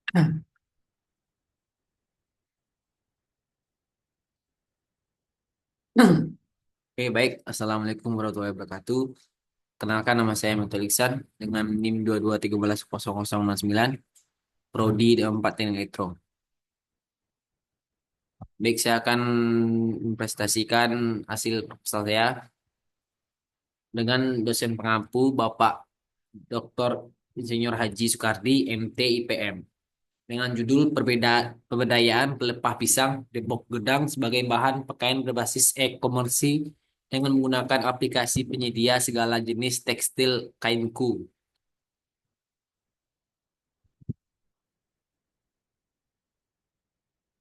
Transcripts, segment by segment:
Oke, baik. Assalamualaikum warahmatullahi wabarakatuh. Kenalkan nama saya Metul Iksan dengan NIM 22130069, Prodi 4 Teknik Elektro. Baik, saya akan mempresentasikan hasil proposal saya dengan dosen pengampu Bapak Dr. Insinyur Haji Soekardi, MT IPM, dengan judul Pemberdayaan Pelepah Pisang Depok Gedang sebagai bahan pakaian berbasis e-komersi dengan menggunakan aplikasi penyedia segala jenis tekstil kainku.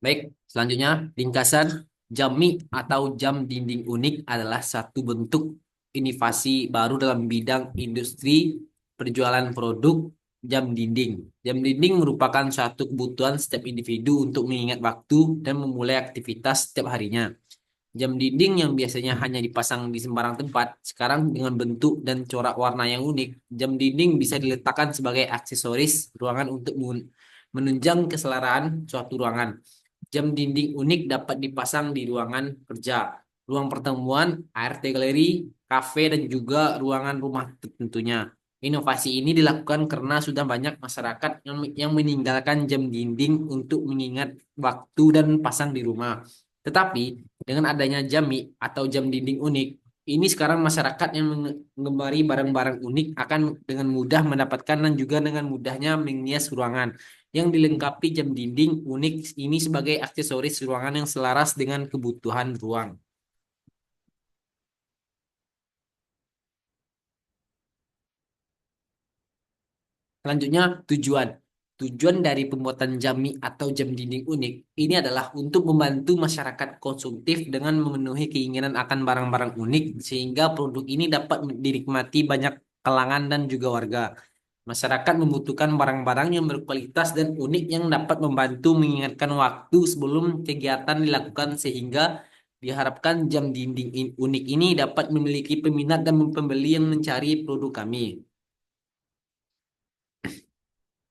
Baik, selanjutnya ringkasan jami atau jam dinding unik adalah satu bentuk inovasi baru dalam bidang industri perjualan produk jam dinding. Jam dinding merupakan suatu kebutuhan setiap individu untuk mengingat waktu dan memulai aktivitas setiap harinya. Jam dinding yang biasanya hanya dipasang di sembarang tempat, sekarang dengan bentuk dan corak warna yang unik, jam dinding bisa diletakkan sebagai aksesoris ruangan untuk menunjang keselaraan suatu ruangan. Jam dinding unik dapat dipasang di ruangan kerja, ruang pertemuan, ART galeri, kafe, dan juga ruangan rumah tentunya. Inovasi ini dilakukan karena sudah banyak masyarakat yang meninggalkan jam dinding untuk mengingat waktu dan pasang di rumah. Tetapi dengan adanya jami atau jam dinding unik, ini sekarang masyarakat yang mengemari barang-barang unik akan dengan mudah mendapatkan dan juga dengan mudahnya menghias ruangan yang dilengkapi jam dinding unik ini sebagai aksesoris ruangan yang selaras dengan kebutuhan ruang. Selanjutnya, tujuan. Tujuan dari pembuatan jami atau jam dinding unik ini adalah untuk membantu masyarakat konsumtif dengan memenuhi keinginan akan barang-barang unik sehingga produk ini dapat dinikmati banyak kalangan dan juga warga. Masyarakat membutuhkan barang-barang yang berkualitas dan unik yang dapat membantu mengingatkan waktu sebelum kegiatan dilakukan sehingga diharapkan jam dinding unik ini dapat memiliki peminat dan pembeli yang mencari produk kami.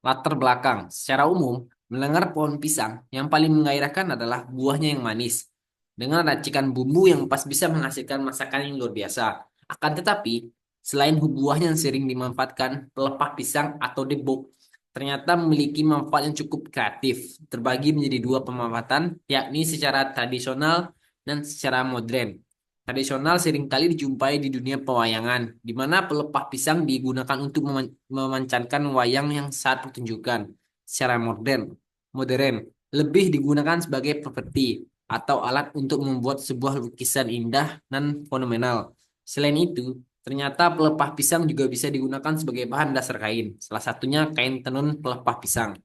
Latar belakang. Secara umum, mendengar pohon pisang yang paling menggairahkan adalah buahnya yang manis. Dengan racikan bumbu yang pas bisa menghasilkan masakan yang luar biasa. Akan tetapi, selain buahnya yang sering dimanfaatkan, pelepah pisang atau debok ternyata memiliki manfaat yang cukup kreatif. Terbagi menjadi dua pemanfaatan, yakni secara tradisional dan secara modern. Tradisional seringkali dijumpai di dunia pewayangan, di mana pelepah pisang digunakan untuk memancarkan wayang yang saat pertunjukan. Secara modern lebih digunakan sebagai properti atau alat untuk membuat sebuah lukisan indah dan fenomenal. Selain itu, ternyata pelepah pisang juga bisa digunakan sebagai bahan dasar kain, salah satunya kain tenun pelepah pisang.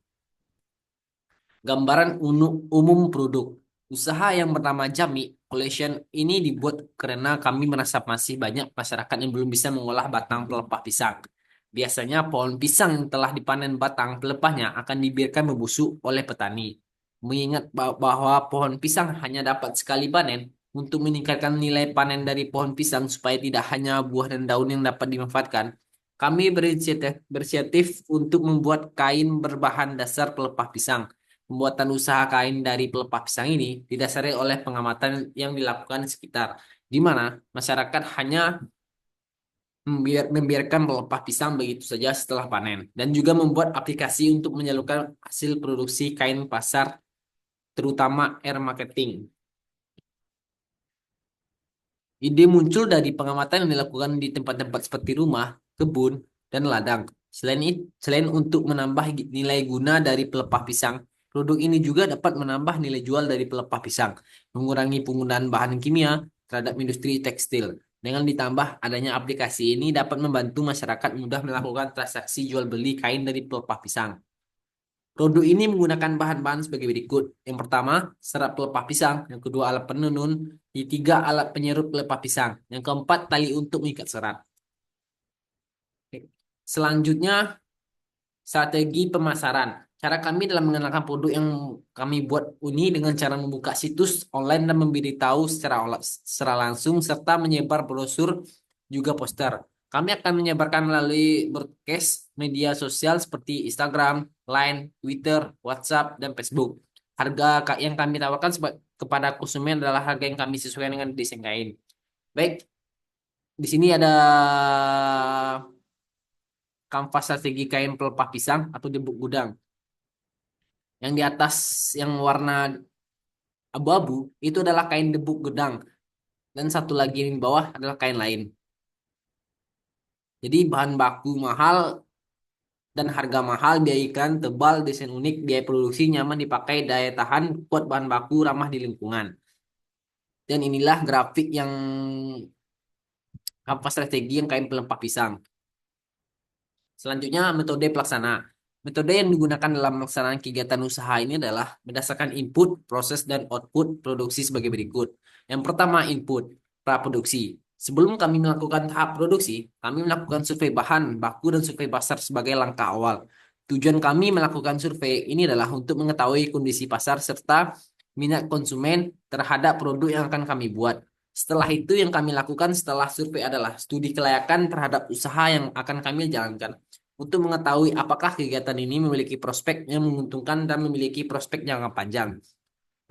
Gambaran umum produk. Usaha yang bernama Jami Collection ini dibuat karena kami merasa masih banyak masyarakat yang belum bisa mengolah batang pelepah pisang. Biasanya pohon pisang yang telah dipanen batang pelepahnya akan dibiarkan membusuk oleh petani. Mengingat bahwa pohon pisang hanya dapat sekali panen, untuk meningkatkan nilai panen dari pohon pisang supaya tidak hanya buah dan daun yang dapat dimanfaatkan, kami berinisiatif untuk membuat kain berbahan dasar pelepah pisang. Pembuatan usaha kain dari pelepah pisang ini didasari oleh pengamatan yang dilakukan di sekitar, di mana masyarakat hanya membiarkan pelepah pisang begitu saja setelah panen, dan juga membuat aplikasi untuk menyalurkan hasil produksi kain pasar, terutama air marketing. Ide muncul dari pengamatan yang dilakukan di tempat-tempat seperti rumah, kebun, dan ladang. Selain untuk menambah nilai guna dari pelepah pisang, produk ini juga dapat menambah nilai jual dari pelepah pisang, mengurangi penggunaan bahan kimia terhadap industri tekstil. Dengan ditambah adanya aplikasi ini dapat membantu masyarakat mudah melakukan transaksi jual beli kain dari pelepah pisang. Produk ini menggunakan bahan-bahan sebagai berikut. Yang pertama, serat pelepah pisang. Yang kedua, alat penenun. Yang ketiga, alat penyerut pelepah pisang. Yang keempat, tali untuk mengikat serat. Selanjutnya, strategi pemasaran. Cara kami dalam mengenalkan produk yang kami buat ini dengan cara membuka situs online dan memberitahu secara langsung serta menyebar brosur juga poster. Kami akan menyebarkan melalui broadcast media sosial seperti Instagram, Line, Twitter, WhatsApp, dan Facebook. Harga yang kami tawarkan kepada konsumen adalah harga yang kami sesuaikan dengan desain kain. Baik, di sini ada kanvas strategi kain pelepah pisang atau debuk gudang. Yang di atas yang warna abu-abu itu adalah kain debuk gudang dan satu lagi yang di bawah adalah kain lain. Jadi bahan baku mahal dan harga mahal, biaya iklan tebal, desain unik, biaya produksi nyaman dipakai, daya tahan, kuat bahan baku, ramah di lingkungan. Dan inilah grafik yang kanvas strategi yang kain pelempah pisang. Selanjutnya, metode pelaksana. Metode yang digunakan dalam melaksanakan kegiatan usaha ini adalah berdasarkan input, proses, dan output produksi sebagai berikut. Yang pertama, input, praproduksi. Sebelum kami melakukan tahap produksi, kami melakukan survei bahan, baku, dan survei pasar sebagai langkah awal. Tujuan kami melakukan survei ini adalah untuk mengetahui kondisi pasar serta minat konsumen terhadap produk yang akan kami buat. Setelah itu yang kami lakukan setelah survei adalah studi kelayakan terhadap usaha yang akan kami jalankan untuk mengetahui apakah kegiatan ini memiliki prospek yang menguntungkan dan memiliki prospek jangka panjang.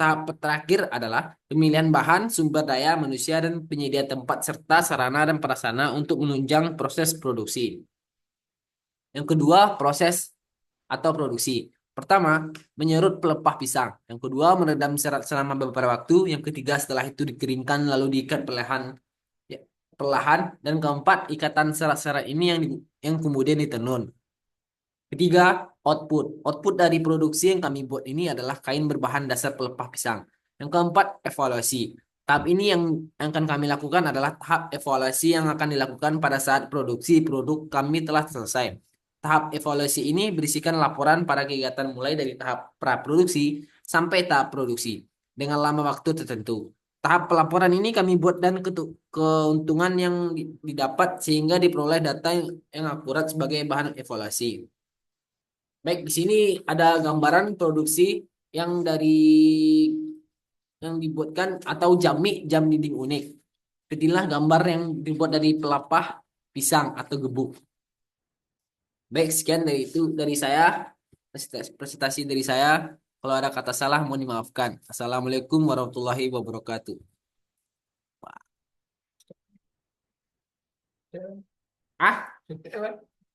Tahap terakhir adalah pemilihan bahan, sumber daya manusia, dan penyedia tempat serta sarana dan prasarana untuk menunjang proses produksi. Yang kedua, proses atau produksi. Pertama, menyerut pelepah pisang. Yang kedua, meredam serat selama beberapa waktu. Yang ketiga, setelah itu dikeringkan lalu diikat perlahan, ya, perlahan. Dan keempat, ikatan serat-serat ini yang kemudian ditenun. Ketiga, output. Output dari produksi yang kami buat ini adalah kain berbahan dasar pelepah pisang. Yang keempat, evaluasi. Tahap ini yang akan kami lakukan adalah tahap evaluasi yang akan dilakukan pada saat produksi produk kami telah selesai. Tahap evaluasi ini berisikan laporan pada kegiatan mulai dari tahap praproduksi sampai tahap produksi dengan lama waktu tertentu. Tahap pelaporan ini kami buat dan keuntungan yang didapat sehingga diperoleh data yang akurat sebagai bahan evaluasi. Baik, di sini ada gambaran produksi yang yang dibuatkan atau jamik jam dinding unik. Inilah gambar yang dibuat dari pelapah pisang atau gebuk. Baik, sekian dari saya, presentasi dari saya. Kalau ada kata salah mohon dimaafkan. Assalamualaikum warahmatullahi wabarakatuh. Ah,